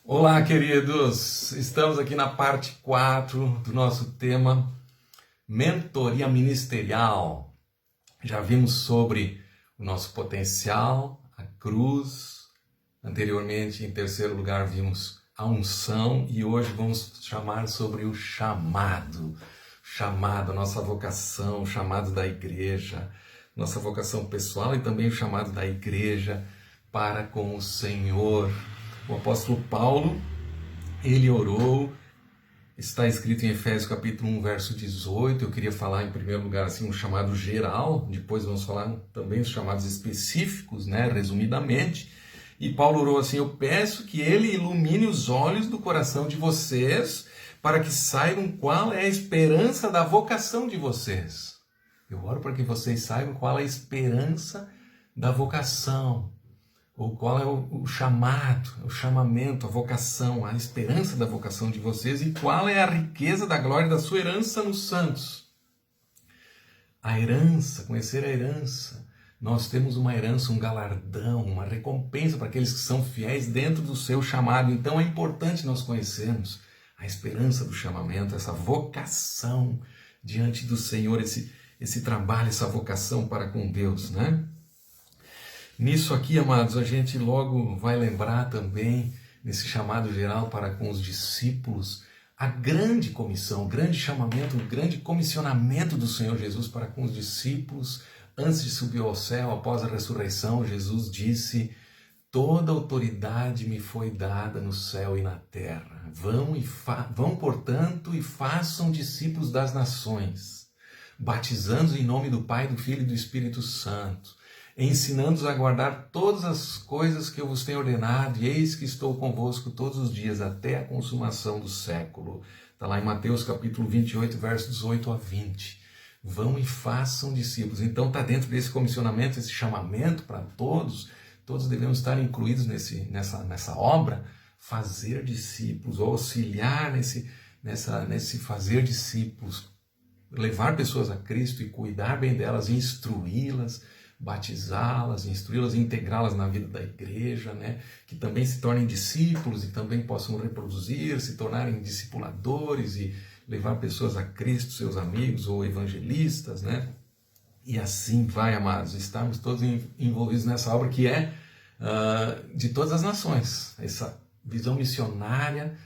Olá, queridos! Estamos aqui na parte 4 do nosso tema Mentoria Ministerial. Já vimos sobre o nosso potencial, a cruz. Anteriormente, em terceiro lugar, vimos a unção e hoje vamos chamar sobre o chamado. Chamado, a nossa vocação, o chamado da igreja, nossa vocação pessoal e também o chamado da igreja para com o Senhor. O apóstolo Paulo, ele orou, está escrito em Efésios capítulo 1, verso 18, eu queria falar em primeiro lugar assim, um chamado geral, depois vamos falar também os chamados específicos, resumidamente, e Paulo orou assim, eu peço que ele ilumine os olhos do coração de vocês, para que saibam qual é a esperança da vocação de vocês. Eu oro para que vocês saibam qual é a esperança da vocação, ou qual é o chamado, o chamamento, a vocação, a esperança da vocação de vocês e qual é a riqueza da glória da sua herança nos santos. A herança, conhecer a herança. Nós temos uma herança, um galardão, uma recompensa para aqueles que são fiéis dentro do seu chamado. Então é importante nós conhecermos a esperança do chamamento, essa vocação diante do Senhor, esse trabalho, essa vocação para com Deus, Nisso aqui, amados, a gente logo vai lembrar também, nesse chamado geral para com os discípulos, a grande comissão, o grande chamamento, o grande comissionamento do Senhor Jesus para com os discípulos. Antes de subir ao céu, após a ressurreição, Jesus disse, toda autoridade me foi dada no céu e na terra. Vão, portanto, e façam discípulos das nações, batizando-os em nome do Pai, do Filho e do Espírito Santo, ensinando-os a guardar todas as coisas que eu vos tenho ordenado, e eis que estou convosco todos os dias, até a consumação do século. Está lá em Mateus capítulo 28, versos 18 a 20. Vão e façam discípulos. Então está dentro desse comissionamento, esse chamamento para todos devemos estar incluídos nessa obra, fazer discípulos, ou auxiliar nesse fazer discípulos, levar pessoas a Cristo e cuidar bem delas, instruí-las, batizá-las, instruí-las e integrá-las na vida da igreja, que também se tornem discípulos e também possam reproduzir, se tornarem discipuladores e levar pessoas a Cristo, seus amigos ou evangelistas, E assim vai, amados, estamos todos envolvidos nessa obra que é de todas as nações, essa visão missionária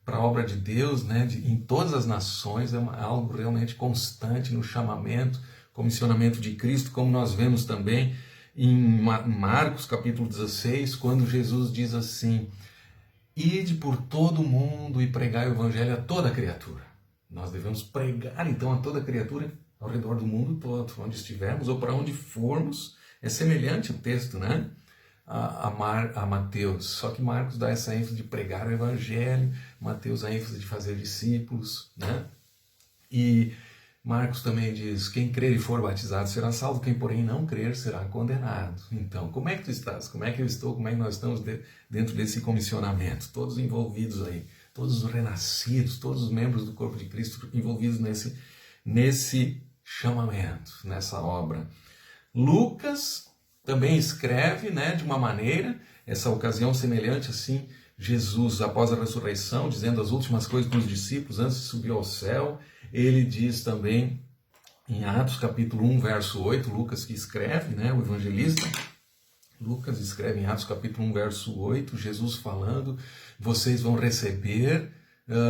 para a obra de Deus, em todas as nações, é algo realmente constante no chamamento, comissionamento de Cristo, como nós vemos também em Marcos capítulo 16, quando Jesus diz assim, ide por todo o mundo e pregai o evangelho a toda criatura. Nós devemos pregar então a toda criatura ao redor do mundo todo, onde estivermos ou para onde formos. É semelhante o texto, a Mateus, só que Marcos dá essa ênfase de pregar o evangelho, Mateus a ênfase de fazer discípulos, E Marcos também diz, quem crer e for batizado será salvo, quem porém não crer será condenado. Então, como é que tu estás? Como é que eu estou? Como é que nós estamos dentro desse comissionamento? Todos envolvidos aí, todos os renascidos, todos os membros do corpo de Cristo envolvidos nesse chamamento, nessa obra. Lucas também escreve, de uma maneira, essa ocasião semelhante assim, Jesus, após a ressurreição, dizendo as últimas coisas para os discípulos, antes de subir ao céu, ele diz também, em Atos capítulo 1, verso 8, Lucas que escreve, o evangelista, Lucas escreve em Atos capítulo 1, verso 8, Jesus falando, vocês vão receber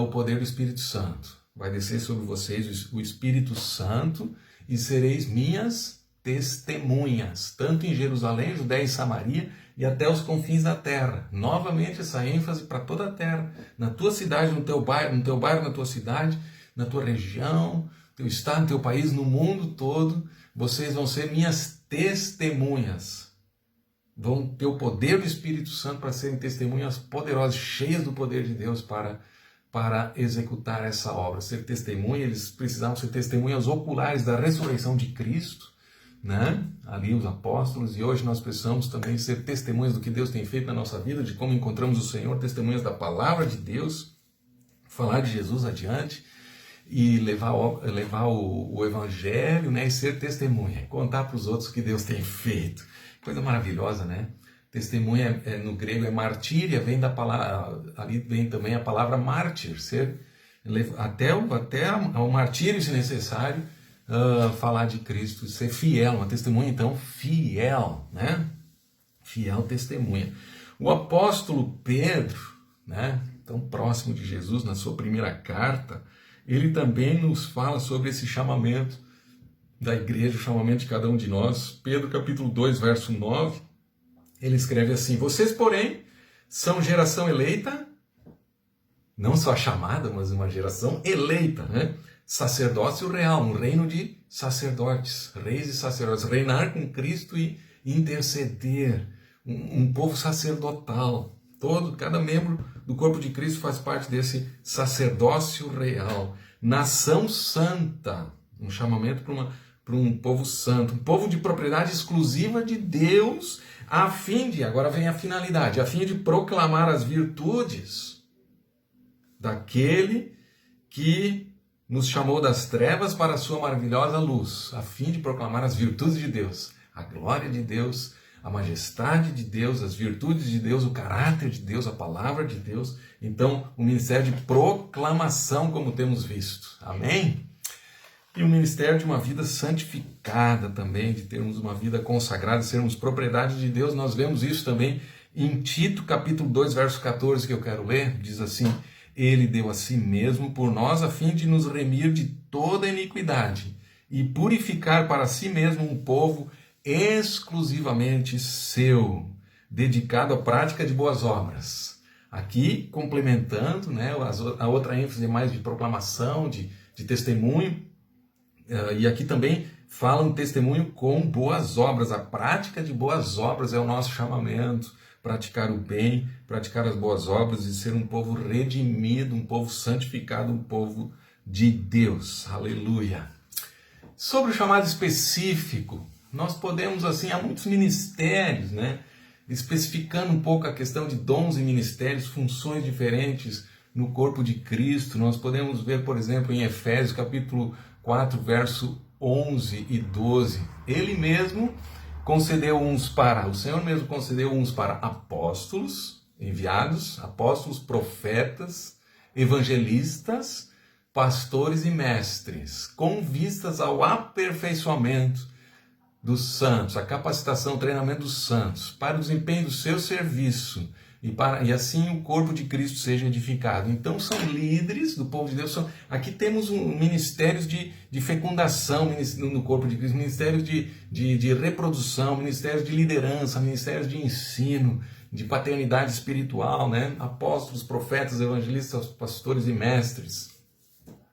o poder do Espírito Santo. Vai descer sobre vocês o Espírito Santo e sereis minhas testemunhas, tanto em Jerusalém, Judéia e Samaria e até os confins da terra. Novamente essa ênfase para toda a terra, na tua cidade, no teu bairro, na tua cidade, na tua região, teu estado, teu país, no mundo todo, vocês vão ser minhas testemunhas. Vão ter o poder do Espírito Santo para serem testemunhas poderosas, cheias do poder de Deus para executar essa obra. Ser testemunha, eles precisavam ser testemunhas oculares da ressurreição de Cristo, Ali os apóstolos, e hoje nós precisamos também ser testemunhas do que Deus tem feito na nossa vida, de como encontramos o Senhor, testemunhas da palavra de Deus, falar de Jesus adiante e levar o evangelho, e ser testemunha, contar para os outros o que Deus tem feito. Coisa maravilhosa, Testemunha no grego é martíria, vem da palavra, ali vem também a palavra mártir, até ao martírio, se necessário, falar de Cristo, ser fiel, uma testemunha então fiel, né? Fiel testemunha. O apóstolo Pedro, né, tão próximo de Jesus na sua primeira carta, ele também nos fala sobre esse chamamento da igreja, o chamamento de cada um de nós. Pedro capítulo 2, verso 9, ele escreve assim: vocês, porém, são geração eleita, não só chamada, mas uma geração eleita, né? Sacerdócio real, um reino de sacerdotes, reis e sacerdotes, reinar com Cristo e interceder, um povo sacerdotal. Cada membro do corpo de Cristo faz parte desse sacerdócio real. Nação santa, um chamamento para um povo santo, um povo de propriedade exclusiva de Deus, agora vem a finalidade, a fim de proclamar as virtudes daquele que nos chamou das trevas para a sua maravilhosa luz, a fim de proclamar as virtudes de Deus, a glória de Deus, a majestade de Deus, as virtudes de Deus, o caráter de Deus, a palavra de Deus. Então, o ministério de proclamação, como temos visto. Amém? E o ministério de uma vida santificada também, de termos uma vida consagrada, sermos propriedade de Deus. Nós vemos isso também em Tito, capítulo 2, verso 14, que eu quero ler. Diz assim: ele deu a si mesmo por nós, a fim de nos remir de toda iniquidade e purificar para si mesmo um povo exclusivamente seu, dedicado à prática de boas obras. Aqui, complementando, né, a outra ênfase mais de proclamação, de testemunho, e aqui também fala um testemunho com boas obras. A prática de boas obras é o nosso chamamento, praticar o bem, praticar as boas obras e ser um povo redimido, um povo santificado, um povo de Deus. Aleluia! Sobre o chamado específico, nós podemos, assim, há muitos ministérios, né? Especificando um pouco a questão de dons e ministérios, funções diferentes no corpo de Cristo. Nós podemos ver, por exemplo, em Efésios capítulo 4, verso 11 e 12. Ele mesmo concedeu o Senhor mesmo concedeu uns para apóstolos, enviados, apóstolos, profetas, evangelistas, pastores e mestres, com vistas ao aperfeiçoamento dos santos, a capacitação, o treinamento dos santos, para o desempenho do seu serviço, e assim o corpo de Cristo seja edificado. Então são líderes do povo de Deus. Aqui temos ministérios de fecundação no corpo de Cristo, ministérios de reprodução, ministérios de liderança, ministérios de ensino, de paternidade espiritual, né? Apóstolos, profetas, evangelistas, pastores e mestres.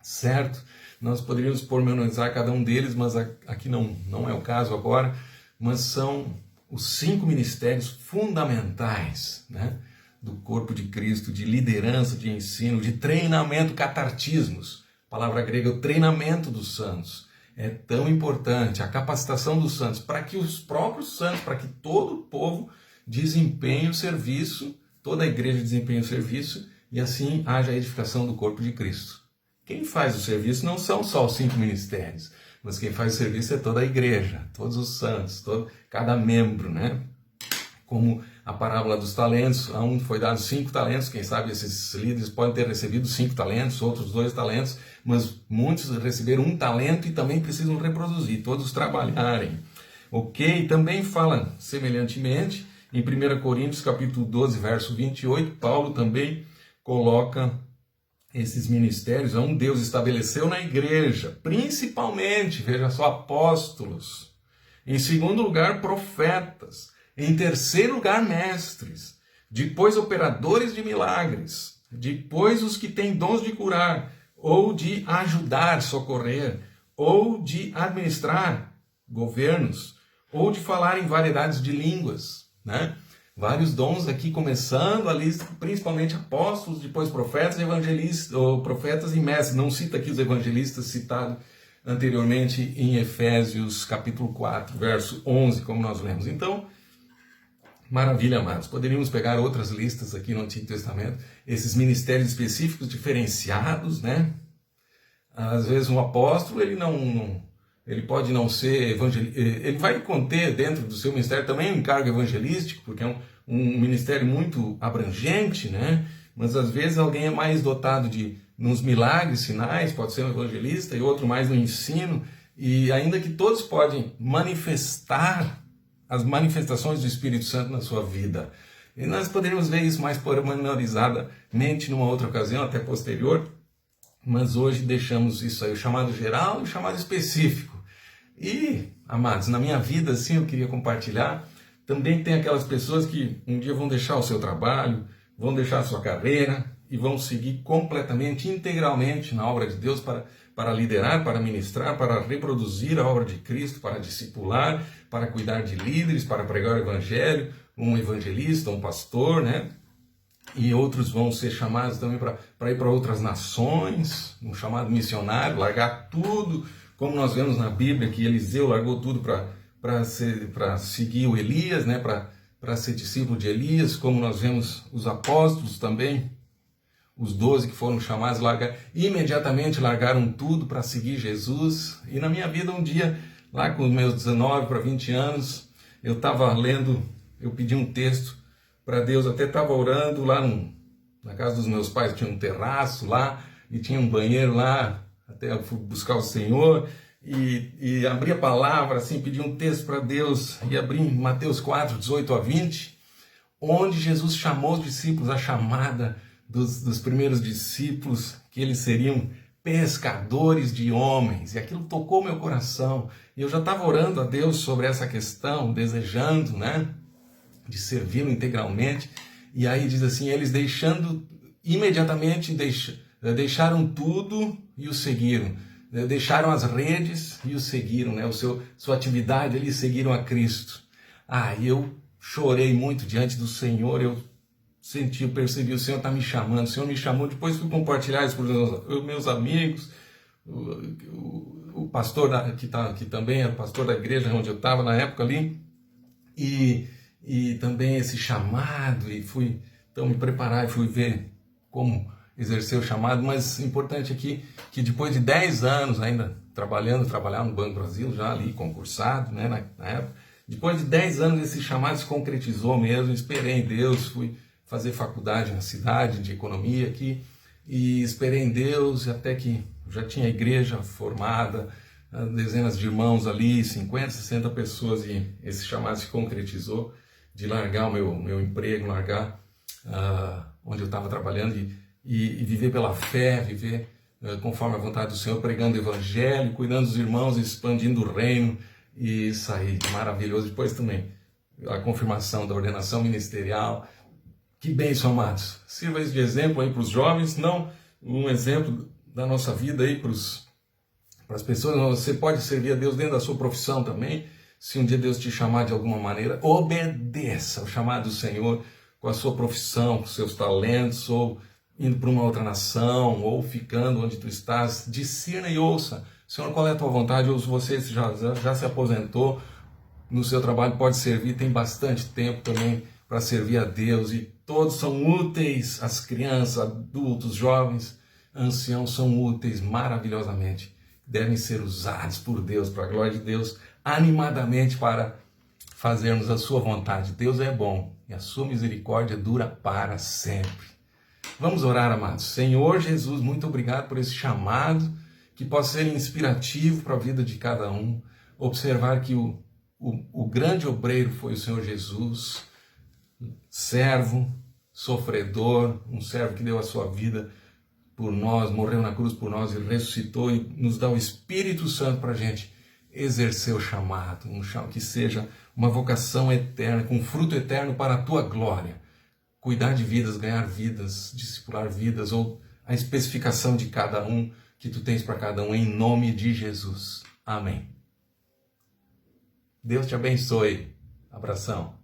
Certo? Nós poderíamos pormenorizar cada um deles, mas aqui não é o caso agora, mas são os 5 ministérios fundamentais, né, do corpo de Cristo, de liderança, de ensino, de treinamento, catartismos, palavra grega, o treinamento dos santos. É tão importante, a capacitação dos santos, para que os próprios santos, para que todo o povo desempenhe o serviço, toda a igreja desempenhe o serviço, e assim haja a edificação do corpo de Cristo. Quem faz o serviço não são só os 5 ministérios, mas quem faz o serviço é toda a igreja, todos os santos, cada membro, né? Como a parábola dos talentos, a um foi dado 5 talentos, quem sabe esses líderes podem ter recebido 5 talentos, outros 2 talentos, mas muitos receberam 1 talento e também precisam reproduzir, todos trabalharem. Ok? Também fala semelhantemente, em 1 Coríntios capítulo 12, verso 28, Paulo também coloca esses ministérios, Deus estabeleceu na igreja, principalmente, veja só, apóstolos. Em segundo lugar, profetas. Em terceiro lugar, mestres. Depois, operadores de milagres. Depois, os que têm dons de curar, ou de ajudar, socorrer, ou de administrar governos, ou de falar em variedades de línguas, né? Vários dons aqui, começando a lista, principalmente apóstolos, depois profetas, evangelistas, ou profetas e mestres. Não cita aqui os evangelistas citados anteriormente em Efésios capítulo 4, verso 11, como nós lemos. Então, maravilha, amados. Poderíamos pegar outras listas aqui no Antigo Testamento, esses ministérios específicos, diferenciados, né? Às vezes um apóstolo, ele pode não ser evangelista, ele vai conter dentro do seu ministério também um encargo evangelístico, porque é um ministério muito abrangente, né? Mas às vezes alguém é mais dotado nos milagres, sinais, pode ser um evangelista, e outro mais no ensino, e ainda que todos podem manifestar as manifestações do Espírito Santo na sua vida. E nós poderíamos ver isso mais pormenorizadamente numa outra ocasião, até posterior, mas hoje deixamos isso aí, o chamado geral e o chamado específico. E, amados, na minha vida, assim, eu queria compartilhar, também tem aquelas pessoas que um dia vão deixar o seu trabalho, vão deixar a sua carreira e vão seguir completamente, integralmente na obra de Deus para liderar, para ministrar, para reproduzir a obra de Cristo, para discipular, para cuidar de líderes, para pregar o evangelho, um evangelista, um pastor, né? E outros vão ser chamados também para ir para outras nações, um chamado missionário, largar tudo, como nós vemos na Bíblia, que Eliseu largou tudo para seguir o Elias, né? Para ser discípulo de Elias, como nós vemos os apóstolos também, os 12 que foram chamados, imediatamente largaram tudo para seguir Jesus. E na minha vida, um dia, lá com os meus 19 para 20 anos, eu estava lendo, eu pedi um texto para Deus, até estava orando lá na casa dos meus pais, tinha um terraço lá, e tinha um banheiro lá, até eu fui buscar o Senhor, e abri a palavra, assim, pedi um texto para Deus, e abri em Mateus 4, 18 a 20, onde Jesus chamou os discípulos, a chamada dos primeiros discípulos, que eles seriam pescadores de homens, e aquilo tocou meu coração, e eu já estava orando a Deus sobre essa questão, desejando, né, de servi-lo integralmente, e aí diz assim, eles imediatamente deixaram tudo e o seguiram, deixaram as redes e o seguiram, né, sua atividade, eles seguiram a Cristo. E eu chorei muito diante do Senhor, eu percebi, o Senhor está me chamando, o Senhor me chamou, depois fui compartilhar isso com os meus amigos, o pastor, que também era pastor da igreja onde eu estava na época ali, e também esse chamado, e fui então me preparar e fui ver como exercer o chamado, mas importante aqui, que depois de 10 anos ainda trabalhar no Banco Brasil, já ali concursado, né, na época, depois de 10 anos esse chamado se concretizou mesmo, esperei em Deus, fui fazer faculdade na cidade de economia aqui, e esperei em Deus até que já tinha igreja formada, dezenas de irmãos ali, 50, 60 pessoas, e esse chamado se concretizou de largar o meu emprego, largar onde eu estava trabalhando e viver pela fé, viver conforme a vontade do Senhor, pregando o evangelho, cuidando dos irmãos, expandindo o reino, e isso aí, maravilhoso. Depois também a confirmação da ordenação ministerial. Que bênção, amados. Sirva isso de exemplo aí para os jovens, não um exemplo da nossa vida aí para as pessoas. Você pode servir a Deus dentro da sua profissão também. Se um dia Deus te chamar de alguma maneira, obedeça ao chamado do Senhor com a sua profissão, com seus talentos, ou indo para uma outra nação, ou ficando onde tu estás. Discirna e ouça. Senhor, qual é a tua vontade? Ou se você já se aposentou no seu trabalho, pode servir, tem bastante tempo também para servir a Deus, e todos são úteis, as crianças, adultos, jovens, anciãos são úteis maravilhosamente, devem ser usados por Deus, para a glória de Deus, animadamente para fazermos a sua vontade. Deus é bom e a sua misericórdia dura para sempre. Vamos orar, amados. Senhor Jesus, muito obrigado por esse chamado, que possa ser inspirativo para a vida de cada um, observar que o grande obreiro foi o Senhor Jesus, servo, sofredor, um servo que deu a sua vida por nós, morreu na cruz por nós e ressuscitou, e nos dá o Espírito Santo para a gente exercer o chamado, que seja uma vocação eterna, com fruto eterno para a tua glória. Cuidar de vidas, ganhar vidas, discipular vidas, ou a especificação de cada um que tu tens para cada um, em nome de Jesus. Amém. Deus te abençoe. Abração.